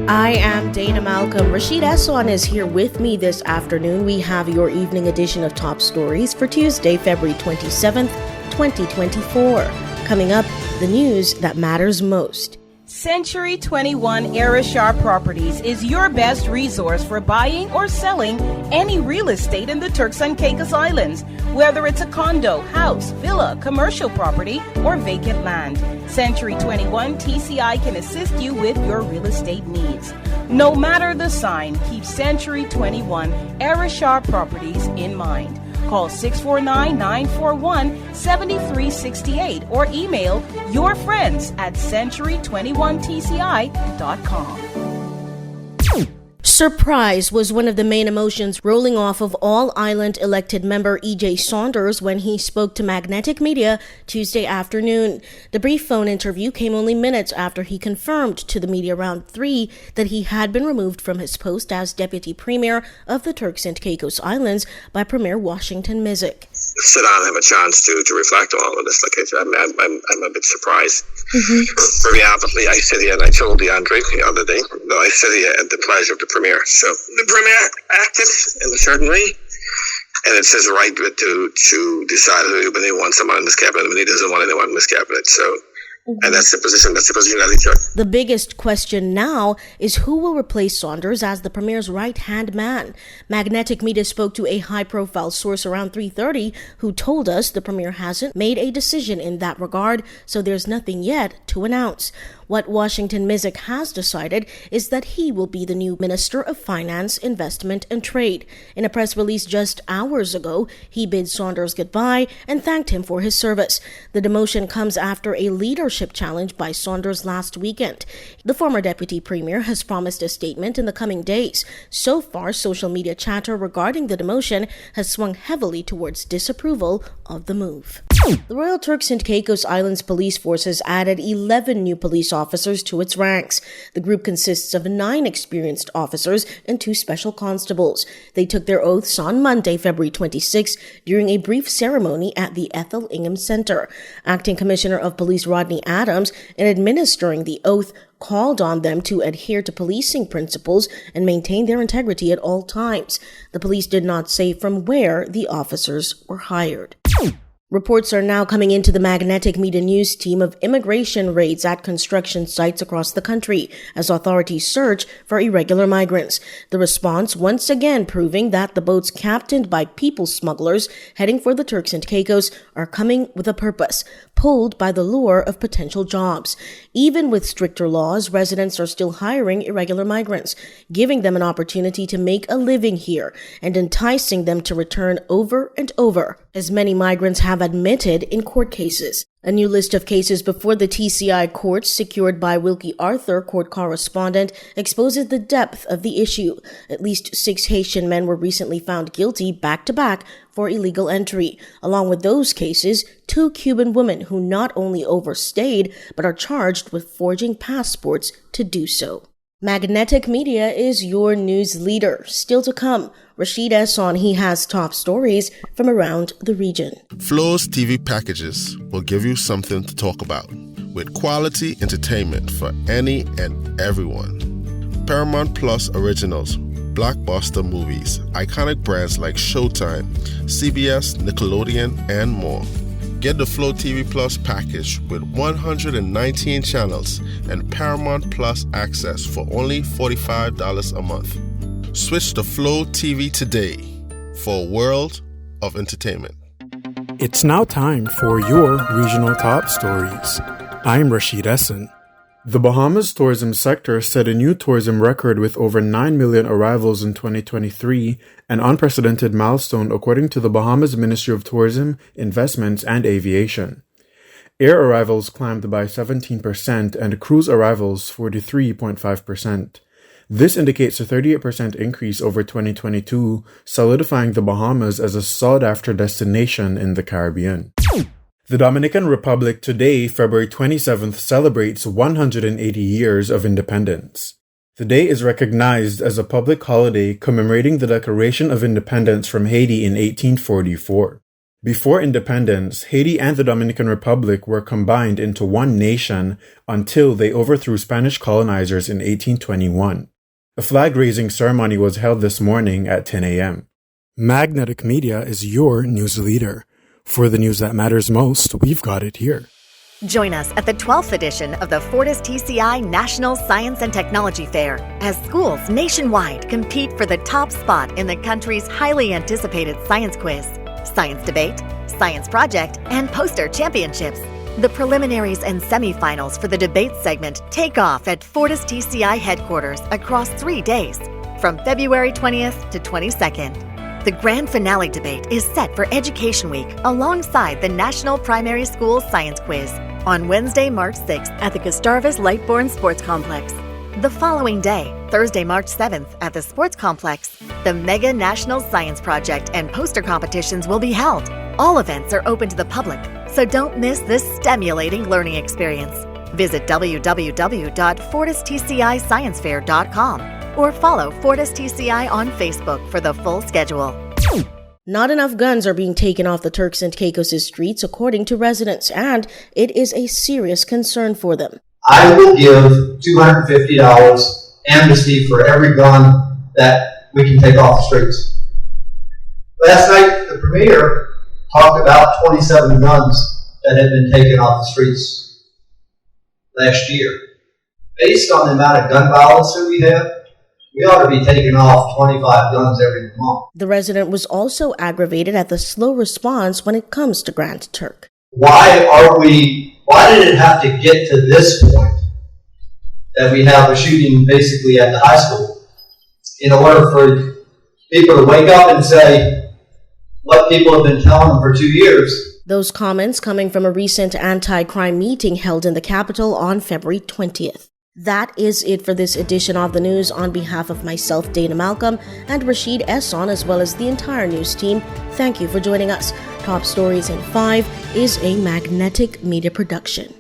I am Dana Malcolm. Rashaed Esson is here with me this afternoon. We have your evening edition of Top Stories for Tuesday, February 27th, 2024. Coming up, the news that matters most. Century 21 Era Sharp Properties is your best resource for buying or selling any real estate in the Turks and Caicos Islands, whether it's a condo, house, villa, commercial property, or vacant land. Century 21 TCI can assist you with your real estate needs. No matter the sign, keep Century 21 Era Sharp Properties in mind. Call 649-941-7368 or email your friends at century21tci.com. Surprise was one of the main emotions rolling off of all-island elected member E Jay Saunders when he spoke to Magnetic Media Tuesday afternoon. The brief phone interview came only minutes after he confirmed to the media around 3 that he had been removed from his post as Deputy Premier of the Turks and Caicos Islands by Premier Washington Misick. Sit down and have a chance to reflect on all of this. I'm a bit surprised. Very aptly, I sit here and I told DeAndre the other day that I sit here at the pleasure of the Premier. So the Premier acted in a certain way, and it's his right to decide when he wants someone in his cabinet, when he doesn't want anyone in his cabinet. So. And that's the position that he took. The biggest question now is who will replace Saunders as the Premier's right-hand man. Magnetic Media spoke to a high-profile source around 3:30 who told us the Premier hasn't made a decision in that regard, so there's nothing yet to announce. What Washington Misick has decided is that he will be the new Minister of Finance, Investment and Trade. In a press release just hours ago, he bid Saunders goodbye and thanked him for his service. The demotion comes after a leadership challenge by Saunders last weekend. The former Deputy Premier has promised a statement in the coming days. So far, social media chatter regarding the demotion has swung heavily towards disapproval of the move. The Royal Turks and Caicos Islands Police Force has added 11 new police officers to its ranks. The group consists of 9 experienced officers and 2 special constables. They took their oaths on Monday, February 26, during a brief ceremony at the Ethel Ingham Center. Acting Commissioner of Police Rodney Adams, in administering the oath, called on them to adhere to policing principles and maintain their integrity at all times. The police did not say from where the officers were hired. Reports are now coming into the Magnetic Media News team of immigration raids at construction sites across the country as authorities search for irregular migrants. The response once again proving that the boats captained by people smugglers heading for the Turks and Caicos are coming with a purpose, pulled by the lure of potential jobs. Even with stricter laws, residents are still hiring irregular migrants, giving them an opportunity to make a living here and enticing them to return over and over, as many migrants have admitted in court cases. A new list of cases before the TCI courts secured by Wilkie Arthur, court correspondent, exposes the depth of the issue. At least 6 Haitian men were recently found guilty back-to-back for illegal entry. Along with those cases, 2 Cuban women who not only overstayed but are charged with forging passports to do so. Magnetic Media is your news leader. Still to come, Rashaed Esson, he has top stories from around the region. Flo's TV packages will give you something to talk about, with quality entertainment for any and everyone. Paramount Plus originals, blockbuster movies, iconic brands like Showtime, CBS, Nickelodeon, and more. Get the Flow TV Plus package with 119 channels and Paramount Plus access for only $45 a month. Switch to Flow TV today for a world of entertainment. It's now time for your regional top stories. I'm Rashaed Esson. The Bahamas tourism sector set a new tourism record with over 9 million arrivals in 2023, an unprecedented milestone according to the Bahamas Ministry of Tourism, Investments, and Aviation. Air arrivals climbed by 17% and cruise arrivals 43.5%. This indicates a 38% increase over 2022, solidifying the Bahamas as a sought-after destination in the Caribbean. The Dominican Republic today, February 27th, celebrates 180 years of independence. The day is recognized as a public holiday commemorating the Declaration of Independence from Haiti in 1844. Before independence, Haiti and the Dominican Republic were combined into one nation until they overthrew Spanish colonizers in 1821. A flag-raising ceremony was held this morning at 10 a.m. Magnetic Media is your news leader. For the news that matters most, we've got it here. Join us at the 12th edition of the Fortis TCI National Science and Technology Fair as schools nationwide compete for the top spot in the country's highly anticipated science quiz, science debate, science project, and poster championships. The preliminaries and semifinals for the debate segment take off at Fortis TCI headquarters across 3 days, from February 20th to 22nd. The grand finale debate is set for Education Week alongside the National Primary School Science Quiz on Wednesday, March 6th at the Gustavus Lightbourne Sports Complex. The following day, Thursday, March 7th at the Sports Complex, the Mega National Science Project and poster competitions will be held. All events are open to the public, so don't miss this stimulating learning experience. Visit www.fortistcisciencefair.com or follow Fortis TCI on Facebook for the full schedule. Not enough guns are being taken off the Turks and Caicos streets, according to residents, and it is a serious concern for them. I will give $250 amnesty for every gun that we can take off the streets. Last night, the premier talked about 27 guns that had been taken off the streets last year. Based on the amount of gun violence that we have, we ought to be taking off 25 guns every month. The resident was also aggravated at the slow response when it comes to Grand Turk. Why did it have to get to this point that we have a shooting basically at the high school in order for people to wake up and say what people have been telling them for 2 years? Those comments coming from a recent anti-crime meeting held in the Capitol on February 20th. That is it for this edition of the news. On behalf of myself, Dana Malcolm, and Rashaed Esson, as well as the entire news team, thank you for joining us. Top Stories in 5 is a Magnetic Media production.